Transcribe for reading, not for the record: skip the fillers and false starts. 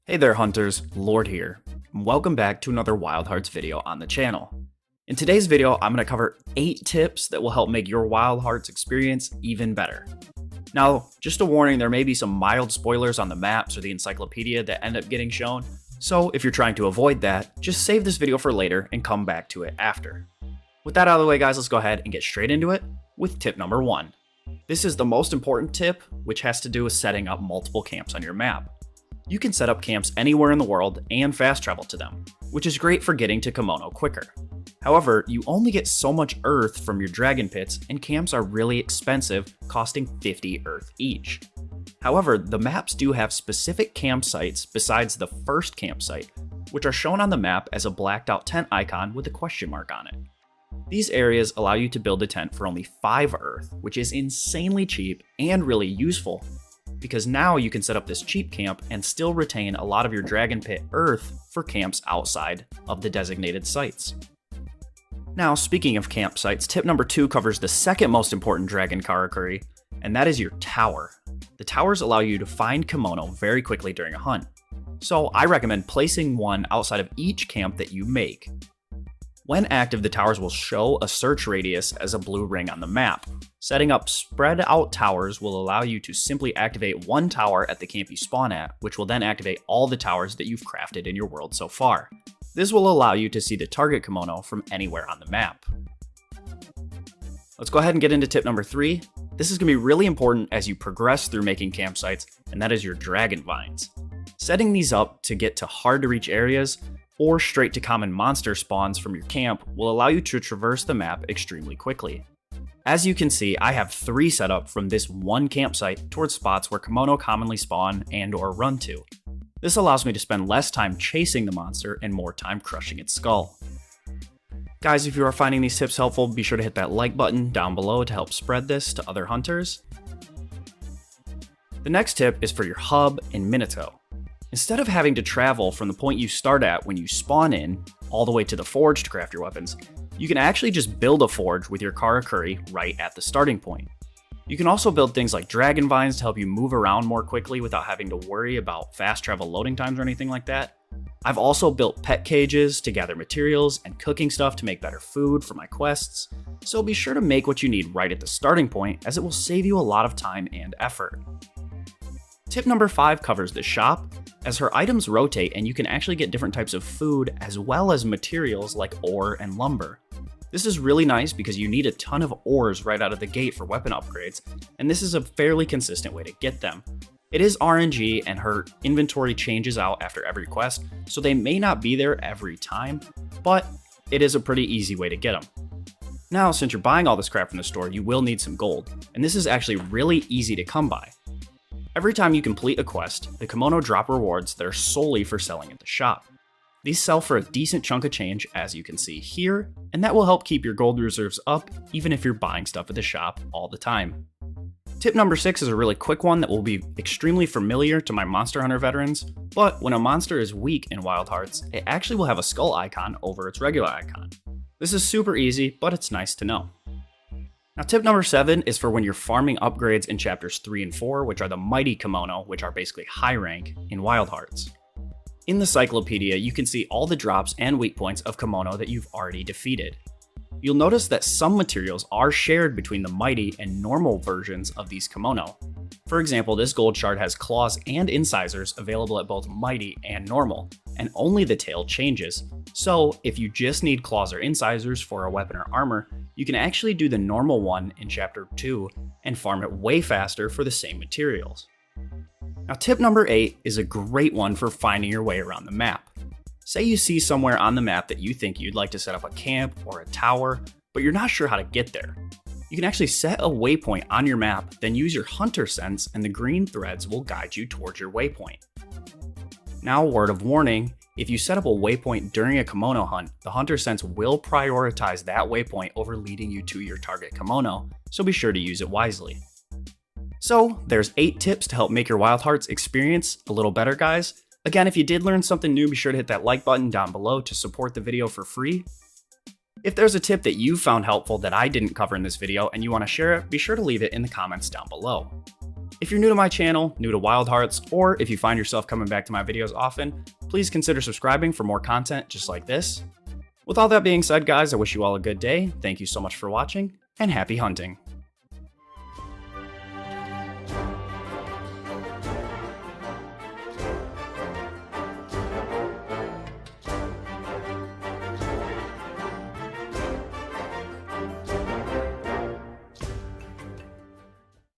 Hey there hunters, Lord here, and welcome back to another Wild Hearts video on the channel. In today's video, I'm going to cover 8 tips that will help make your Wild Hearts experience even better. Now, just a warning, there may be some mild spoilers on the maps or the encyclopedia that end up getting shown, so if you're trying to avoid that, just save this video for later and come back to it after. With that out of the way guys, let's go ahead and get straight into it with tip number 1. This is the most important tip, which has to do with setting up multiple camps on your map. You can set up camps anywhere in the world and fast travel to them, which is great for getting to Kimono quicker. However, you only get so much earth from your dragon pits, and camps are really expensive, costing 50 earth each. However, the maps do have specific campsites besides the first campsite, which are shown on the map as a blacked out tent icon with a question mark on it. These areas allow you to build a tent for only 5 earth, which is insanely cheap and really useful, because now you can set up this cheap camp and still retain a lot of your dragon pit earth for camps outside of the designated sites. Now, speaking of campsites, tip number 2 covers the second most important dragon karakuri, and that is your tower. The towers allow you to find Kimono very quickly during a hunt, so I recommend placing one outside of each camp that you make. When active, the towers will show a search radius as a blue ring on the map. Setting up spread out towers will allow you to simply activate one tower at the camp you spawn at, which will then activate all the towers that you've crafted in your world so far. This will allow you to see the target Kimono from anywhere on the map. Let's go ahead and get into tip number 3. This is going to be really important as you progress through making campsites, and that is your dragon vines. Setting these up to get to hard to reach areas or straight to common monster spawns from your camp will allow you to traverse the map extremely quickly. As you can see, I have 3 set up from this one campsite towards spots where Kimono commonly spawn and or run to. This allows me to spend less time chasing the monster and more time crushing its skull. Guys, if you are finding these tips helpful, be sure to hit that like button down below to help spread this to other hunters. The next tip is for your hub in Minato. Instead of having to travel from the point you start at when you spawn in, all the way to the forge to craft your weapons, you can actually just build a forge with your karakuri right at the starting point. You can also build things like dragon vines to help you move around more quickly without having to worry about fast travel loading times or anything like that. I've also built pet cages to gather materials and cooking stuff to make better food for my quests, so be sure to make what you need right at the starting point, as it will save you a lot of time and effort. Tip number 5 covers the shop, as her items rotate and you can actually get different types of food as well as materials like ore and lumber. This is really nice because you need a ton of ores right out of the gate for weapon upgrades, and this is a fairly consistent way to get them. It is RNG and her inventory changes out after every quest, so they may not be there every time, but it is a pretty easy way to get them. Now, since you're buying all this crap from the store, you will need some gold, and this is actually really easy to come by. Every time you complete a quest, the Kimono drop rewards that are solely for selling at the shop. These sell for a decent chunk of change, as you can see here, and that will help keep your gold reserves up even if you're buying stuff at the shop all the time. Tip number 6 is a really quick one that will be extremely familiar to my Monster Hunter veterans, but when a monster is weak in Wild Hearts, it actually will have a skull icon over its regular icon. This is super easy, but it's nice to know. Now, tip number 7 is for when you're farming upgrades in chapters 3 and 4, which are the mighty Kimono, which are basically high rank in Wild Hearts. In the encyclopedia, you can see all the drops and weak points of Kimono that you've already defeated. You'll notice that some materials are shared between the mighty and normal versions of these Kimono. For example, this gold shard has claws and incisors available at both mighty and normal, and only the tail changes. So if you just need claws or incisors for a weapon or armor, you can actually do the normal one in chapter 2 and farm it way faster for the same materials. Now, tip number 8 is a great one for finding your way around the map. Say you see somewhere on the map that you think you'd like to set up a camp or a tower, but you're not sure how to get there. You can actually set a waypoint on your map, then use your hunter sense, and the green threads will guide you towards your waypoint. Now, word of warning, if you set up a waypoint during a Kimono hunt, the hunter sense will prioritize that waypoint over leading you to your target Kimono, so be sure to use it wisely. So, there's 8 tips to help make your Wild Hearts experience a little better, guys. Again, if you did learn something new, be sure to hit that like button down below to support the video for free. If there's a tip that you found helpful that I didn't cover in this video and you want to share it, be sure to leave it in the comments down below. If you're new to my channel, new to Wild Hearts, or if you find yourself coming back to my videos often, please consider subscribing for more content just like this. With all that being said, guys, I wish you all a good day. Thank you so much for watching, and happy hunting.